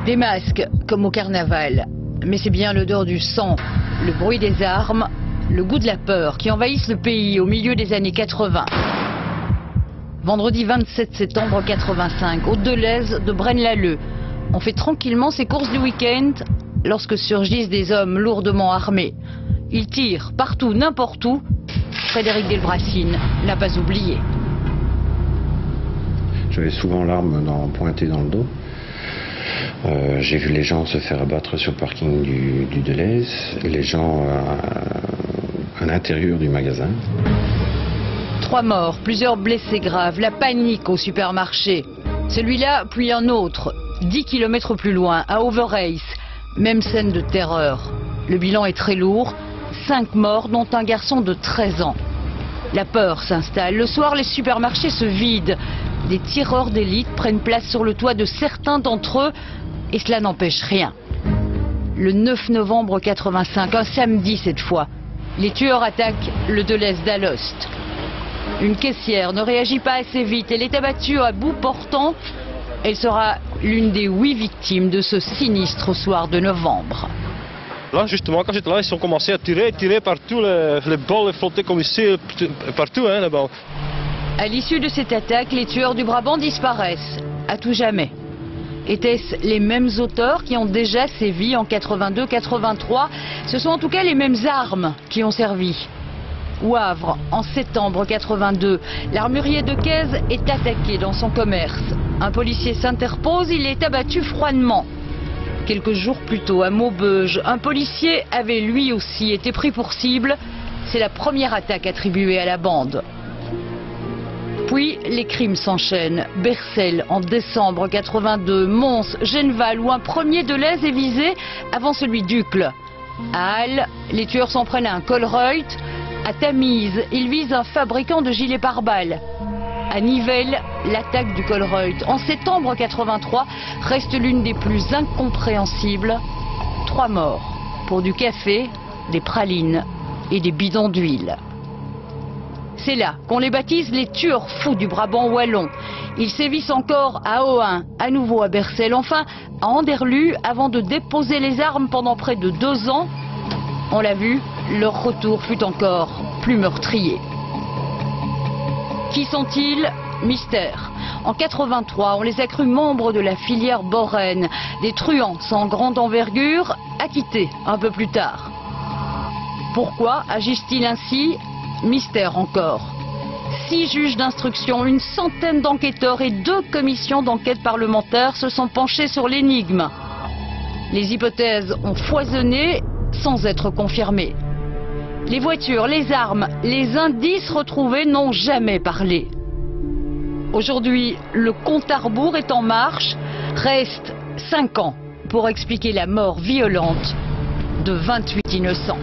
Des masques, comme au carnaval. Mais c'est bien l'odeur du sang, le bruit des armes, le goût de la peur qui envahissent le pays au milieu des années 80. Vendredi 27 septembre 85, au Deleuze de Braine-l'Alleud. On fait tranquillement ses courses du week-end lorsque surgissent des hommes lourdement armés. Ils tirent partout, n'importe où. Frédéric Delbracine n'a pas oublié. J'avais souvent l'arme pointée dans le dos. J'ai vu les gens se faire abattre sur le parking du Deleuze, les gens à l'intérieur du magasin. 3 morts, plusieurs blessés graves, la panique au supermarché. Celui-là, puis un autre, 10 km plus loin, à Overijse. Même scène de terreur. Le bilan est très lourd, 5 morts, dont un garçon de 13 ans. La peur s'installe. Le soir, les supermarchés se vident. Des tireurs d'élite prennent place sur le toit de certains d'entre eux et cela n'empêche rien. Le 9 novembre 85, un samedi cette fois, les tueurs attaquent le Deleuze d'Alost. Une caissière ne réagit pas assez vite. Elle est abattue à bout portant. Elle sera l'une des 8 victimes de ce sinistre soir de novembre. Là, justement, quand j'étais là, ils ont commencé à tirer partout, les balles flottaient comme ici, partout, hein, les balles. À l'issue de cette attaque, les tueurs du Brabant disparaissent, à tout jamais. Étaient-ce les mêmes auteurs qui ont déjà sévi en 82-83? Ce sont en tout cas les mêmes armes qui ont servi. Au Havre, en septembre 82, l'armurier de Caise est attaqué dans son commerce. Un policier s'interpose, il est abattu froidement. Quelques jours plus tôt, à Maubeuge, un policier avait lui aussi été pris pour cible. C'est la première attaque attribuée à la bande. Puis les crimes s'enchaînent. Bercel en décembre 82, Mons, Genval où un premier Deleuze est visé avant celui d'Uccle. À Halle, les tueurs s'en prennent à un Colruyt. À Tamise, ils visent un fabricant de gilets pare-balles. À Nivelles, l'attaque du Colruyt en septembre 83 reste l'une des plus incompréhensibles. 3 morts pour du café, des pralines et des bidons d'huile. C'est là qu'on les baptise les tueurs fous du Brabant wallon. Ils sévissent encore à Ohain, à nouveau à Bercel, enfin à Anderlues avant de déposer les armes pendant près de 2 ans. On l'a vu, leur retour fut encore plus meurtrier. Qui sont-ils? Mystère. En 83, on les a crus membres de la filière Borène, des truands sans grande envergure, acquittés un peu plus tard. Pourquoi agissent-ils ainsi? Mystère encore. 6 juges d'instruction, une centaine d'enquêteurs et 2 commissions d'enquête parlementaire se sont penchés sur l'énigme. Les hypothèses ont foisonné sans être confirmées. Les voitures, les armes, les indices retrouvés n'ont jamais parlé. Aujourd'hui, le compte à rebours est en marche. Reste 5 ans pour expliquer la mort violente de 28 innocents.